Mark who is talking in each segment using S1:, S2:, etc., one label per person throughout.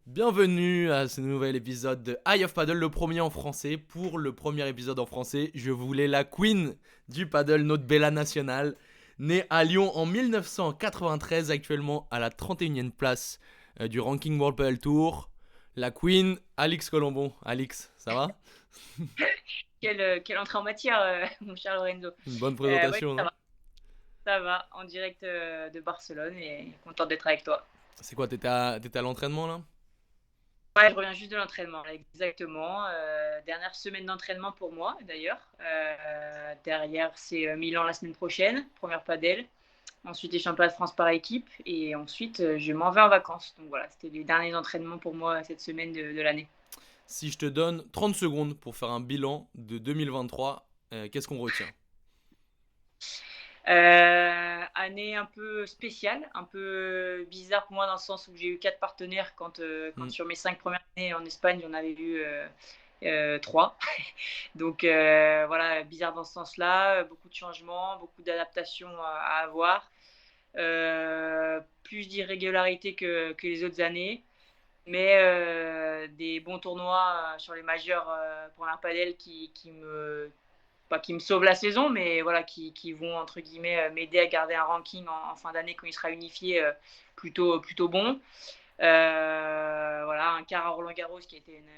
S1: Bienvenue à ce nouvel épisode de Eye of Paddle, le premier en français. Pour le premier épisode en français, je voulais la queen du paddle, notre Bella nationale, née à Lyon en 1993, actuellement à la 31e place du ranking World Paddle Tour. La queen, Alix Colombon. Alix, ça va?
S2: Quelle entrée en matière, mon cher Lorenzo.
S1: Une bonne
S2: Ouais,
S1: présentation, non?
S2: ça va, en direct de Barcelone et contente d'être avec toi.
S1: C'est quoi, t'étais à l'entraînement là?
S2: Ouais, je reviens juste de l'entraînement, là, exactement. Dernière semaine d'entraînement pour moi, d'ailleurs. Derrière, c'est Milan la semaine prochaine, première padel. Ensuite, les championnats de France par équipe. Et ensuite, je m'en vais en vacances. Donc voilà, c'était les derniers entraînements pour moi cette semaine de l'année.
S1: Si je te donne 30 secondes pour faire un bilan de 2023, qu'est-ce qu'on retient?
S2: Année un peu spéciale, un peu bizarre pour moi dans le sens où j'ai eu 4 partenaires quand
S1: Hmm.
S2: sur mes 5 premières années en Espagne, j'en avais eu 3. Donc voilà, bizarre dans ce sens-là, beaucoup de changements, beaucoup d'adaptations à avoir, plus d'irrégularité que les autres années, mais des bons tournois sur les majeurs pour un padel qui me pas qui me sauvent la saison, mais voilà, qui vont entre guillemets m'aider à garder un ranking en fin d'année quand il sera unifié plutôt bon. Voilà, un quart à Roland Garros qui a été une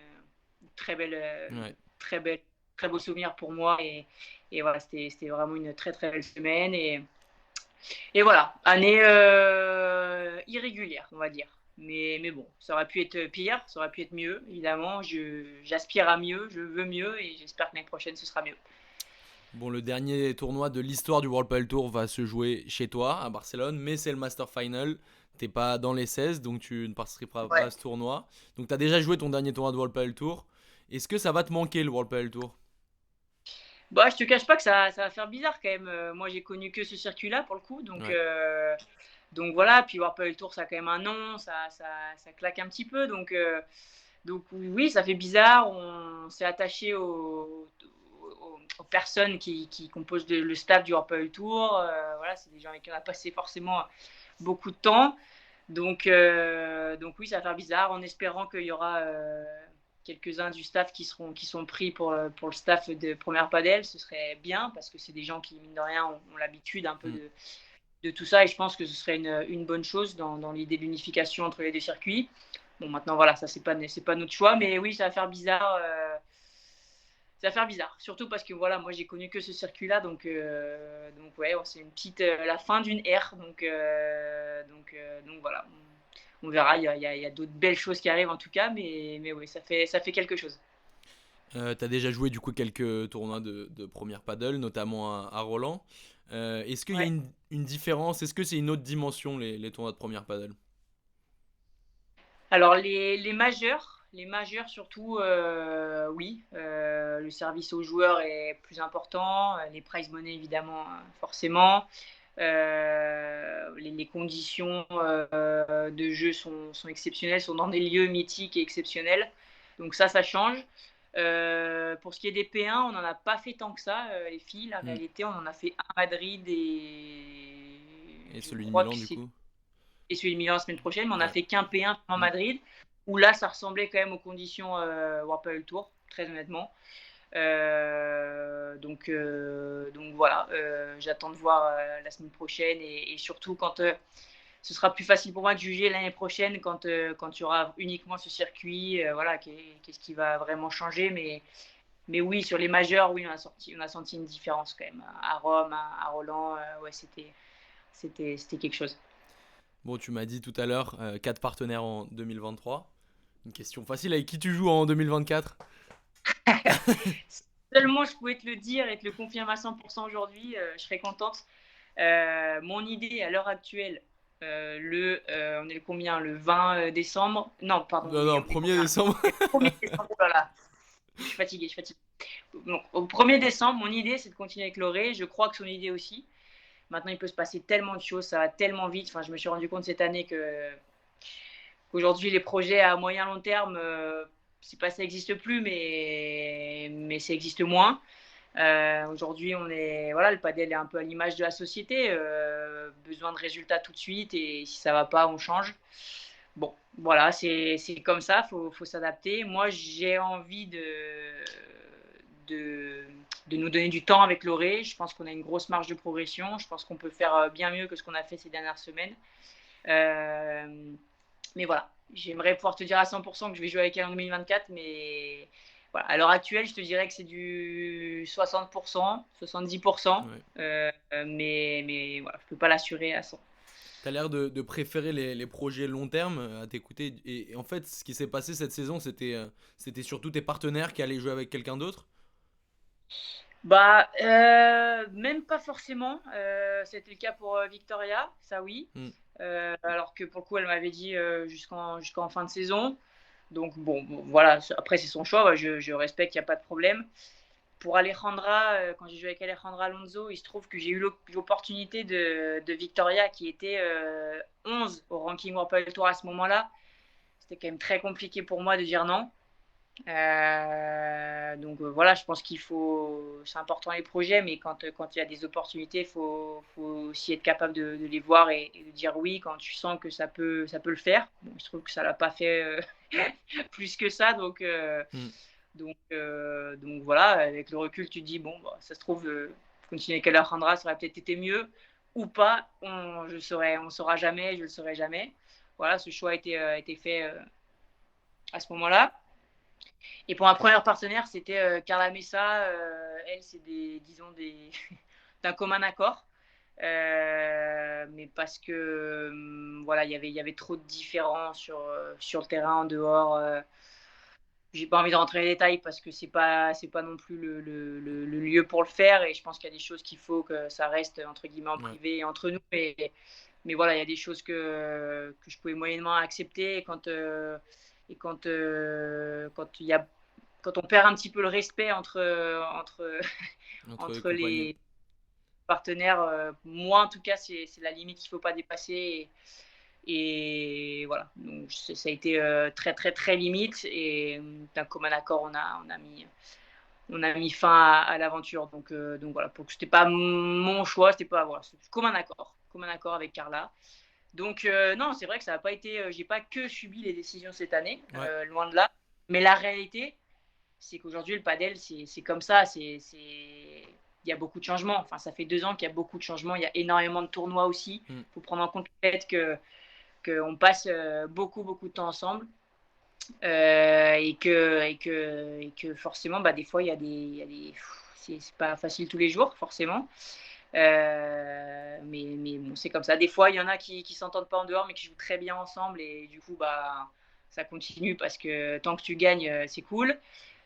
S2: très belle,
S1: Ouais.
S2: très belle, très beau souvenir pour moi et voilà, c'était vraiment une très très belle semaine et voilà, année irrégulière, on va dire. Mais bon, ça aurait pu être pire, ça aurait pu être mieux, évidemment. J'aspire à mieux, je veux mieux et j'espère que l'année prochaine ce sera mieux.
S1: Bon, le dernier tournoi de l'histoire du World Padel Tour va se jouer chez toi, à Barcelone, mais c'est le Master Final. T'es pas dans les 16, donc tu ne participeras pas
S2: Ouais.
S1: à ce tournoi. Donc t'as déjà joué ton dernier tournoi de World Padel Tour. Est-ce que ça va te manquer le World Padel Tour?
S2: Bah, je te cache pas que ça va faire bizarre quand même. Moi, j'ai connu que ce circuit-là pour le coup,
S1: Ouais.
S2: donc voilà. Puis voir pas le tour, ça a quand même un nom, ça claque un petit peu. Donc oui, ça fait bizarre. On s'est attaché aux personnes qui composent le staff du World Tour. Voilà, c'est des gens avec qui on a passé forcément beaucoup de temps. Donc oui, ça va faire bizarre en espérant qu'il y aura quelques-uns du staff qui sont pris pour le staff de première padel. Ce serait bien parce que c'est des gens qui, mine de rien, ont l'habitude un peu
S1: Hmm.
S2: de tout ça et je pense que ce serait une bonne chose dans l'idée de l'unification entre les deux circuits. Bon, maintenant, voilà, ça, c'est pas notre choix, mais oui, ça va faire bizarre. Ça va faire bizarre, surtout parce que voilà, moi j'ai connu que ce circuit-là, donc ouais, c'est une petite la fin d'une ère, donc voilà, on verra. Il y a d'autres belles choses qui arrivent en tout cas, mais oui, ça fait quelque chose.
S1: T'as déjà joué du coup quelques tournois de première paddle, notamment à Roland. Est-ce qu'il y a
S2: Ouais.
S1: une différence? Est-ce que c'est une autre dimension les tournois de première paddle?
S2: Alors les majeurs surtout, oui, le service aux joueurs est plus important, les prize money évidemment, forcément. Les conditions de jeu sont exceptionnelles, sont dans des lieux mythiques et exceptionnels. Donc ça change. Pour ce qui est des P1, on n'en a pas fait tant que ça, les filles. La
S1: Hmm.
S2: réalité, on en a fait un à Madrid et
S1: Et
S2: je
S1: celui de
S2: crois
S1: Milan
S2: que
S1: du
S2: c'est
S1: coup?
S2: et celui de Milan la semaine prochaine, mais on a
S1: Ouais.
S2: fait qu'un P1 en
S1: Hmm.
S2: Madrid, où là, ça ressemblait quand même aux conditions World Padel Tour, très honnêtement. Donc voilà, j'attends de voir la semaine prochaine et surtout quand ce sera plus facile pour moi de juger l'année prochaine quand il y aura uniquement ce circuit, voilà, qu'est-ce qui va vraiment changer. Mais oui, sur les majeurs, oui, on a senti une différence quand même. À Rome, à Roland, ouais, c'était quelque chose.
S1: Bon, tu m'as dit tout à l'heure, 4 partenaires en 2023. Une question facile, avec qui tu joues en 2024?
S2: Seulement je pouvais te le dire et te le confirmer à 100% aujourd'hui, je serais contente. Mon idée à l'heure actuelle, on est le combien? Le 20 décembre? Non, pardon,
S1: Non, non,
S2: on est
S1: 1er
S2: combien là?
S1: décembre.
S2: Le 1er décembre, oh là là, je suis fatiguée, je suis fatiguée. Donc, au 1er décembre, mon idée, c'est de continuer avec Loré. Je crois que son idée aussi. Maintenant, il peut se passer tellement de choses, ça va tellement vite. Enfin, je me suis rendu compte cette année qu'aujourd'hui, les projets à moyen long terme, c'est pas ça n'existe plus, mais ça existe moins. Aujourd'hui, voilà, le padel est un peu à l'image de la société, besoin de résultats tout de suite et si ça va pas, on change. Bon, voilà, c'est comme ça, faut s'adapter. Moi, j'ai envie de, de nous donner du temps avec Loré. Je pense qu'on a une grosse marge de progression. Je pense qu'on peut faire bien mieux que ce qu'on a fait ces dernières semaines. Euh, mais voilà, j'aimerais pouvoir te dire à 100% que je vais jouer avec elle en 2024, mais voilà, à l'heure actuelle, je te dirais que c'est du 60%, 70%,
S1: Ouais.
S2: mais voilà, je peux pas l'assurer à 100.
S1: T'as l'air de préférer les projets long terme à t'écouter. Et en fait, ce qui s'est passé cette saison, c'était surtout tes partenaires qui allaient jouer avec quelqu'un d'autre.
S2: Bah, même pas forcément. C'était le cas pour Victoria, ça oui.
S1: Hmm.
S2: Alors que pour le coup, elle m'avait dit jusqu'en fin de saison. Donc bon, voilà, après c'est son choix, je respecte, il n'y a pas de problème. Pour Alejandra, quand j'ai joué avec Alejandra Alonso, il se trouve que j'ai eu l'opportunité de Victoria qui était 11 au ranking World Tour à ce moment-là. C'était quand même très compliqué pour moi de dire non. Donc voilà, je pense qu'il faut, c'est important les projets, mais quand il y a des opportunités, faut aussi être capable de les voir et de dire oui quand tu sens que ça peut le faire. Bon, je trouve que ça l'a pas fait plus que ça,
S1: Hmm.
S2: donc voilà, avec le recul, tu te dis bon, bah, ça se trouve, continuer avec Alejandra, ça aurait peut-être été mieux ou pas. On saura jamais, je le saurai jamais. Voilà, ce choix a été fait à ce moment-là. Et pour ma première partenaire, c'était Carla Messa. Elle, c'est disons, d'un commun accord. Mais parce que voilà, il y avait trop de différences sur le terrain, en dehors. J'ai pas envie de rentrer dans les détails parce que c'est pas non plus le lieu pour le faire. Et je pense qu'il y a des choses qu'il faut que ça reste entre guillemets en
S1: Ouais.
S2: privé et entre nous. Mais voilà, il y a des choses que je pouvais moyennement accepter. Et quand il y a quand on perd un petit peu le respect
S1: Entre les
S2: entre
S1: compagnons.
S2: les partenaires, moi en tout cas, c'est la limite qu'il ne faut pas dépasser. Et voilà, donc ça a été très très très limite. Et d'un commun accord, on a mis fin à l'aventure. Donc voilà, pour que c'était pas mon choix, c'était pas voilà, c'était commun accord avec Carla. Donc non, c'est vrai que ça n'a pas été, j'ai pas que subi les décisions cette année,
S1: Ouais.
S2: loin de là. Mais la réalité, c'est qu'aujourd'hui, le padel, c'est comme ça. Il y a beaucoup de changements. Enfin, ça fait 2 ans qu'il y a beaucoup de changements. Il y a énormément de tournois aussi.
S1: Hmm.
S2: Il faut prendre en compte le fait qu'on passe beaucoup de temps ensemble. Et que forcément, bah, des fois, il y a des c'est pas facile tous les jours, forcément. Mais bon, c'est comme ça. Des fois, il y en a qui s'entendent pas en dehors, mais qui jouent très bien ensemble. Et du coup, bah, ça continue parce que tant que tu gagnes, c'est cool.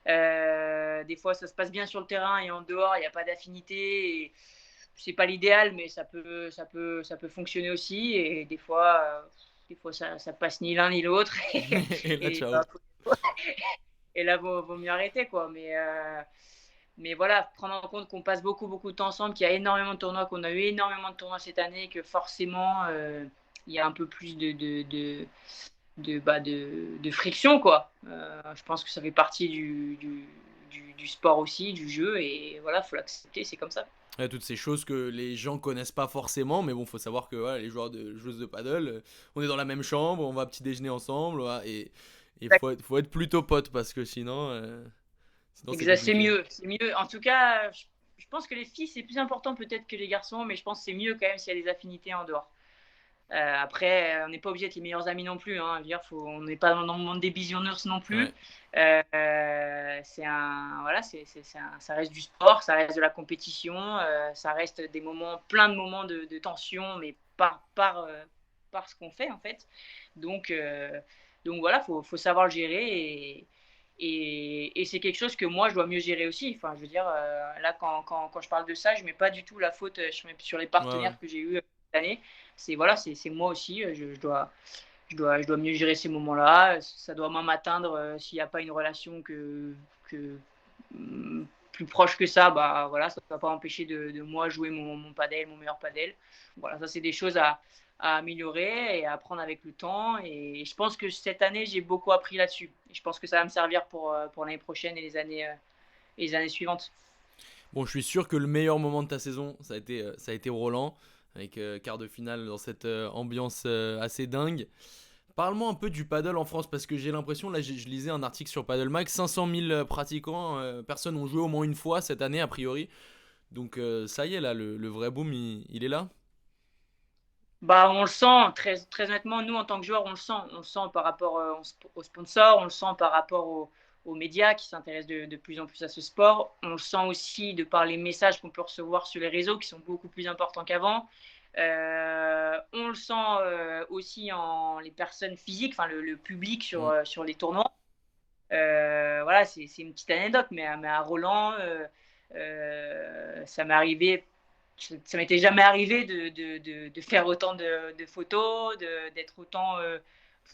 S2: Des fois, ça se passe bien sur le terrain et en dehors, il n'y a pas d'affinité. Et c'est pas l'idéal, mais ça peut fonctionner aussi. Et des fois ça passe ni l'un ni l'autre.
S1: Et là,
S2: Et,
S1: ciao.
S2: et là, vaut mieux arrêter, quoi. Mais voilà, prendre en compte qu'on passe beaucoup de temps ensemble, qu'il y a énormément de tournois, qu'on a eu énormément de tournois cette année, que forcément, il y a un peu plus de friction, quoi. Je pense que ça fait partie du sport aussi, du jeu, et voilà, faut l'accepter, c'est comme ça.
S1: Il y a toutes ces choses que les gens connaissent pas forcément, mais bon, faut savoir que voilà, les joueuses de paddle, on est dans la même chambre, on va petit déjeuner ensemble, voilà, et faut être plutôt potes parce que sinon c'est
S2: C'est
S1: compliqué.
S2: mieux, c'est mieux. En tout cas, je pense que les filles, c'est plus important peut-être que les garçons, mais je pense que c'est mieux quand même s'il y a des affinités en dehors. Après, on n'est pas obligé d'être les meilleurs amis non plus. Hein. On n'est pas dans le monde des bisounours non plus.
S1: Ouais.
S2: Voilà, ça reste du sport, ça reste de la compétition, ça reste plein de moments de tension, mais par ce qu'on fait en fait. Donc, euh, donc voilà, faut savoir le gérer et c'est quelque chose que moi je dois mieux gérer aussi. Enfin, je veux dire, là quand je parle de ça, je mets pas du tout la faute sur les
S1: Ouais, ouais.
S2: partenaires que j'ai eu cette année. C'est voilà, c'est moi aussi. Je dois mieux gérer ces moments-là. Ça doit moins m'atteindre s'il n'y a pas une relation que plus proche que ça. Bah voilà, ça ne va pas empêcher de moi jouer mon padel, mon meilleur padel. Voilà, ça c'est des choses à améliorer et à apprendre avec le temps. Et je pense que cette année, j'ai beaucoup appris là-dessus. Et je pense que ça va me servir pour l'année prochaine et les années suivantes.
S1: Bon, je suis sûr que le meilleur moment de ta saison, ça a été Roland, avec quart de finale dans cette ambiance assez dingue. Parle-moi un peu du paddle en France parce que j'ai l'impression, là je lisais un article sur Paddle Mag, 500 000 pratiquants, personnes ont joué au moins une fois cette année a priori. Donc ça y est là, le vrai boom il est là.
S2: Bah, on le sent, très honnêtement, nous en tant que joueurs, on le sent. On le sent par rapport aux sponsors, on le sent par rapport aux médias qui s'intéressent de plus en plus à ce sport. On le sent aussi de par les messages qu'on peut recevoir sur les réseaux qui sont beaucoup plus importants qu'avant. On le sent aussi en les personnes physiques, enfin le public
S1: Mm.
S2: sur les tournois. Voilà, c'est une petite anecdote, mais à Roland, ça m'est arrivé, ça m'était jamais arrivé de faire autant de photos, d'être autant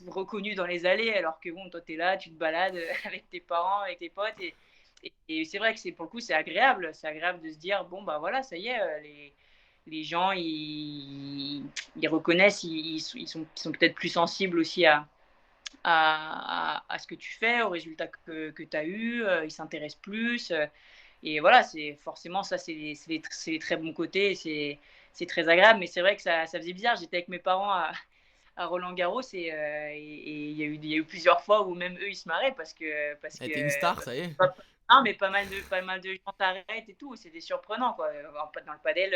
S2: reconnu dans les allées, alors que bon, toi, tu es là, tu te balades avec tes parents, avec tes potes, et c'est vrai que pour le coup, c'est agréable de se dire, bon, bah voilà, ça y est, les gens, ils reconnaissent, ils sont peut-être plus sensibles aussi à ce que tu fais, aux résultats que tu as eu, ils s'intéressent plus. Et voilà, c'est forcément ça, c'est les très bons côtés, c'est très agréable. Mais c'est vrai que ça faisait bizarre. J'étais avec mes parents à Roland Garros et il y a eu plusieurs fois où même eux ils se marraient parce
S1: Eh, t'es une star, ça y est.
S2: non, mais pas mal de gens t'arrêtent et tout. C'était surprenant quoi. Dans le padel,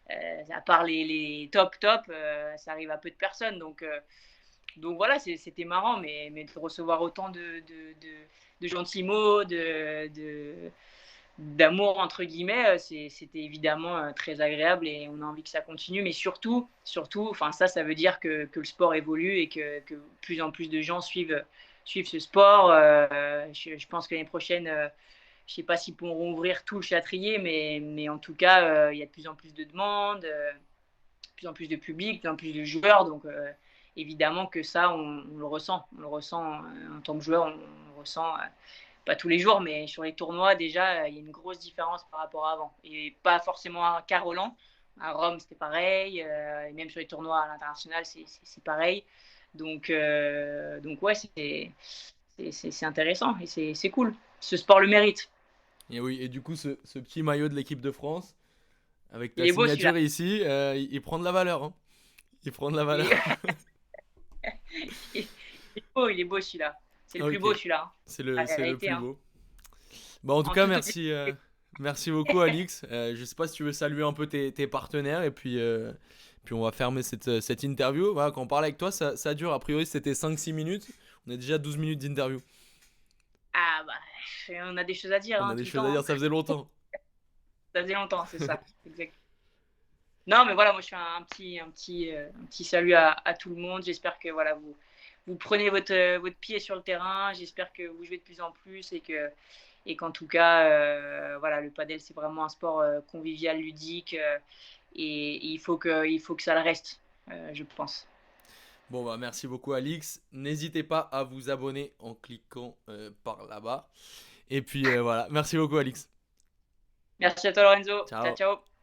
S2: à part les top, ça arrive à peu de personnes. Donc voilà, c'était marrant, mais de recevoir autant de gentils mots, d'amour entre guillemets, c'était évidemment très agréable et on a envie que ça continue. Mais surtout, enfin ça veut dire que le sport évolue et que plus en plus de gens suivent ce sport. Je pense que l'année prochaine, je ne sais pas s'ils pourront ouvrir tout le Châtrier, mais en tout cas, il y a de plus en plus de demandes, de plus en plus de public, de plus en plus de joueurs. Donc évidemment que ça, on le ressent. On le ressent en tant que joueur, on le ressent pas tous les jours, mais sur les tournois, déjà, il y a une grosse différence par rapport à avant. Et pas forcément qu'à Roland. À Rome, c'était pareil. Et même sur les tournois à l'international, c'est pareil. Donc ouais, c'est intéressant et c'est cool. Ce sport le mérite.
S1: Et oui, et du coup ce petit maillot de l'équipe de France avec ta
S2: Il est beau celui-là.
S1: signature ici, il prend de la valeur, hein. Il prend de la
S2: Il
S1: valeur.
S2: est, il est beau celui-là. C'est le plus
S1: Ok,
S2: beau celui-là. La
S1: c'est le
S2: vérité.
S1: plus
S2: Hein.
S1: beau. Bah, en tout
S2: En
S1: cas,
S2: toute
S1: merci, merci beaucoup, Alix. Je sais pas si tu veux saluer un peu tes partenaires et puis on va fermer cette interview. Voilà, quand on parle avec toi, ça dure. A priori, c'était 5-6 minutes. On est déjà à 12 minutes d'interview.
S2: Ah bah, on a des choses à dire
S1: On a
S2: hein,
S1: des
S2: tout le
S1: choses à dire,
S2: temps.
S1: ça faisait longtemps.
S2: Ça faisait longtemps, c'est ça. Exact. Non, mais voilà, moi je fais un petit salut à tout le monde. J'espère que voilà, vous prenez votre pied sur le terrain. J'espère que vous jouez de plus en plus et qu'en tout cas, voilà, le padel c'est vraiment un sport convivial, ludique et il faut que ça le reste, je pense.
S1: Bon, bah, merci beaucoup, Alix. N'hésitez pas à vous abonner en cliquant par là-bas. Et puis voilà, merci beaucoup, Alix.
S2: Merci à toi Lorenzo. Ciao,
S1: Ciao.
S2: ciao.